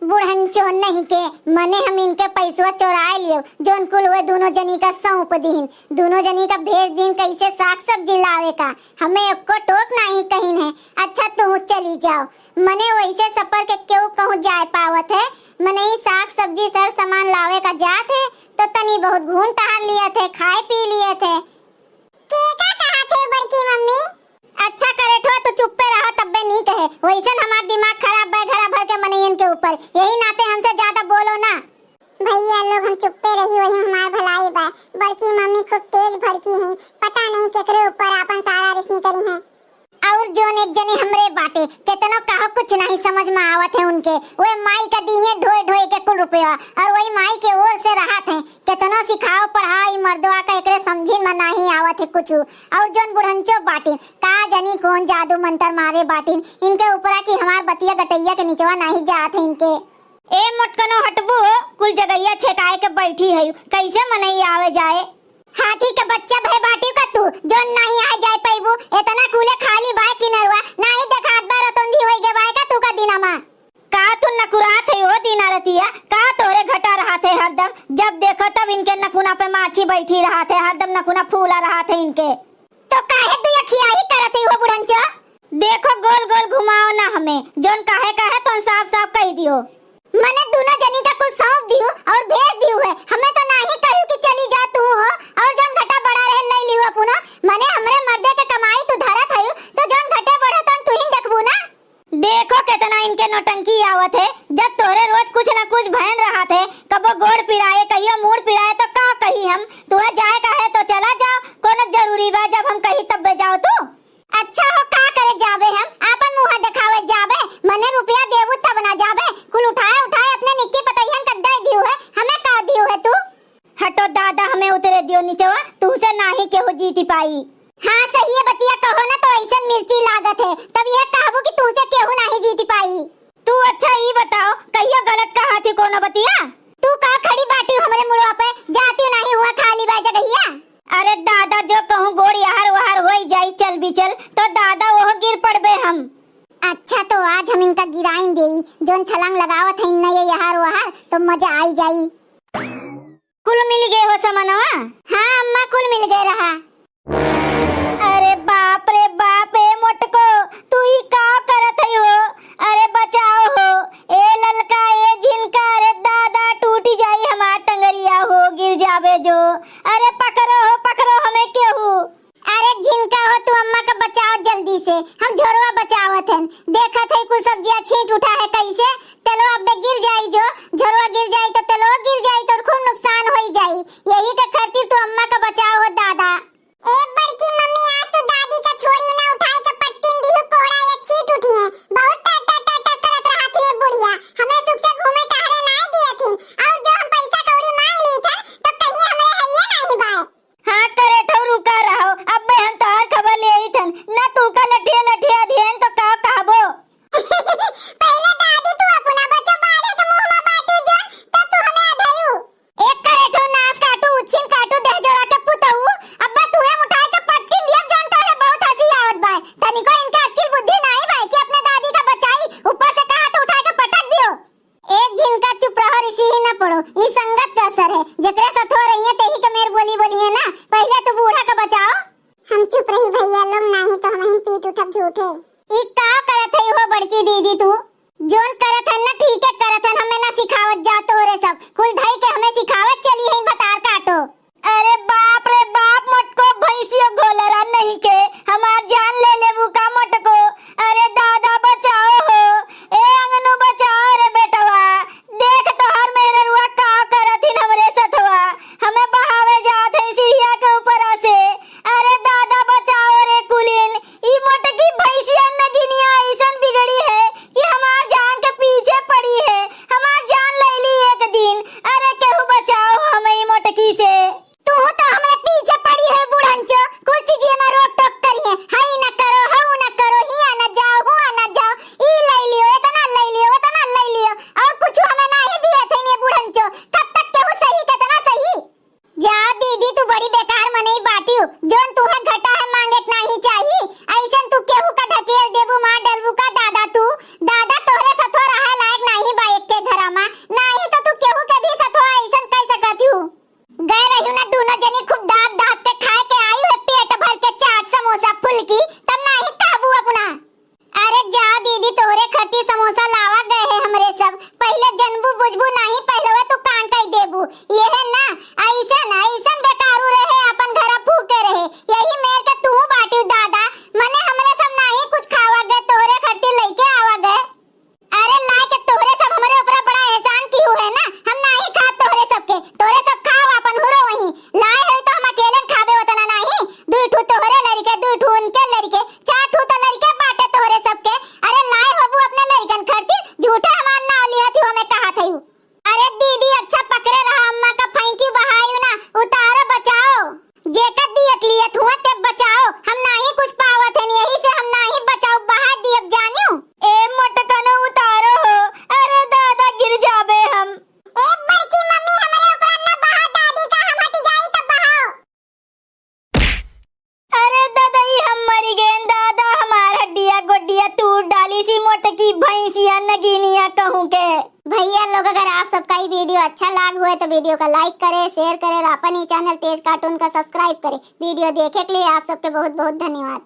बुढ़ंचो नहीं के मने हम इनके पैसवा चोराए लियो जोन कुल हुए दोनों जनी का सौंप दीन, दोनों जनी का भेज दीन कैसे साग सब्जी लावे का, हमें एको टोक नहीं कहीन है। अच्छा तू चली जाओ, मने वैसे सफर के क्यों कहूँ जाए पावत है, मने ही साग सब्जी सर सामान लावे का जात है तो तनी बहुत घूम टहल लिए थे, खाए पी लिए थे। केका कहा थे बड़की मम्मी? अच्छा करे ठो तो चुप पे रहो तब्बे नहीं कहे, वैसे हमारा दिमाग खराब है घरा भर के मने इनके ऊपर, यही नाते हमसे ज्यादा बोलो ना। भैया लोग हम चुप्पे रही वही हमार भलाई बा। बड़की मम्मी खूब तेज भड़की हैं, पता नहीं केकरे ऊपर आपन सारा रिश्नी करी हैं। और जोन एक जने हमरे बाटे केतनो कहा कुछ नहीं समझ में आवत है उनके, वे माई का दिए ढोए ढोए के कुल रुपया और वही माई के ओर से राहत है, केतनो सिखाओ पढ़ाई मर्दवा का एकरे समझी में नहीं आवत है कुछ। और जोन बुढ़ंचो बाटे का जनी कौन जादू मंत्र मारे बाटिन इनके ऊपरा की हमार बतिया गटैया के निचवा नहीं जात है इनके। ए मोटकनो हटबू हो, कुल जगैया छेकाए के बैठी है, कैसे मनई आवे जाए। हाथी के बच्चा भय बाटी का तू जोन नहीं आ जाए पैबू, इतना कूले खाली बाय किनरवा नहीं देखात बार तोंदी होई गे बाय का तू का दिनमा का तू नकुरात है हो दिना रतिया का तोरे घटा रहा थे हरदम, जब देखो तब इनके नकुना पे माछी बैठी रहा थे, हरदम नकुना फूला रहा थे इनके। तो काहे तू यखिया ही करत हो बुढ़ंचा, देखो गोल गोल घुमाओ ना हमें, जोन काहे काहे तो साफ साफ कह दियो। मने दोनों जनी का कुछ सौंप दियो और भेज दियो है, हमें तो नहीं कहू कि चली जा तू हो और जन घटा बड़ा रहे ले लियो पुनो, मने हमरे मर्दे के कमाई तू धरत है तो जन घटे बढ़े तो तू ही देखबू ना। देखो कितना इनके नौटंकी आवत है, जब तोरे रोज कुछ न कुछ भयन रहा थे, कबो गोड़ पिराए कहियो मूड पिराए तो का कही हम, तू जाए काहे तो चला जाओ, कोनो जरूरी बा जब हम कही तब जाओ तू। अच्छा हो का करे जाबे हम, आपन मुंह दिखावे जाबे, मने रुपया देबू तब ना जाबे, कुल उठाए उठाए अपने निक्की पतैयन का दे दियो है, हमें का दियो है तू। हटो दादा हमें उतरे दियो नीचवा, तू से नाही केहू जीती पाई। हाँ सही है बतिया कहो ना तो ऐसे मिर्ची लागत है, तब यह कहबू कि तू से केहू नहीं जीती पाई। तू अच्छा ही बताओ कहियो गलत कहा थी कोनो बतिया, तू का खड़ी बाटी हमरे मुड़वा पे जाती नहीं हुआ खाली बा जगहिया। अरे दादा जो कहूँ गोड़ यार वहार होई जाई चल भी चल तो दादा वो गिर पड़बे हम। अच्छा तो आज हम इनका गिराइन देई, जोन छलांग लगावत है इन्ना ये यार वहार तो मजा आई जाई। कुल मिल गए हो समनवा? हाँ अम्मा कुल मिल गए रहा। अरे बाप रे बाप ए मोटको तू ही का करत है हो, अरे बचाओ हो, ए ललका ए झिनका, अरे दादा टूटी जाई हमार टंगरिया हो गिर जावे जो, अरे पकड़ो हो पकड़ो हमें केहू। अरे झिनका हो तू अम्मा का बचाओ जल्दी से, हम झोरवा बचावत हन, देखत है कुछ सब्जियां छींट उठा है कैसे, चलो अब गिर जाई जो, झोरवा गिर जाई तो चलो गिर जाई तो खूब नुकसान होई जाई, यही के खातिर तू अम्मा का बचाओ हो दादा। ए बड़की मम्मी आज तो दादी का छोड़ी ना उठाई के पट्टीन दिहु कोड़ा या छीट उठी है, बहुत टा करत रहा थी बुढ़िया, हमें सुख से घूमे टहले नहीं दिए थी, और जो हम पैसा कौड़ी मांग ली था तो कहीं हमरे हइये नहीं बाए। हाँ करे ठो रुका रहो, अब हम तोहर खबर ले आई थन ना, तू का लठिया ध्यान तो का कहबो। पहले दादी तू अपना बच्चा बाड़े के मुंह में बाटू जो तब तू हमें अधरू। एक करे ठो नास काटू उछिन काटू दे जोरा के पुतऊ, अब्बा तू हम उठाए के पट्टी दिया जोन तोरे बहुत हंसी आवत बाय, तनिको इनके अक्ल बुद्धि नहीं बाय कि अपने दादी का बचाई ऊपर से कहा तो उठाए के पटक दियो। एक झिनका चुप रहो इसी ही ना पड़ो, ये संगत का असर है, जकरे साथ हो रही है तेही के मेर बोली बोलिए ना, पहले तू बूढ़ा का बचाओ। हम चुप रही भैया लोग नहीं तो हम ही पीट उठब झूठे। ई का करत है हो बड़की दीदी तू, जोन करत है ना ठीक है करत है, हमें ना सिखावत जा तोरे सब, कुल धई के हमें सिखावत चली है बतार काटो। अरे बाप रे बाप मोटको भैंसियो घोलरा नहीं के हमार जान ले लेबू का मोटको, अरे दादा बचाओ हो, ए अंगनू बचाओ रे बेटवा, देख तो हर मेरे रुआ का भैंसिया नगीनिया कहूँ के। भैया लोग अगर आप सबका ये वीडियो अच्छा लग हुआ तो वीडियो का लाइक करे, शेयर करे और अपन ही चैनल तेज कार्टून का सब्सक्राइब करे। वीडियो देखे के लिए आप सबके बहुत बहुत धन्यवाद।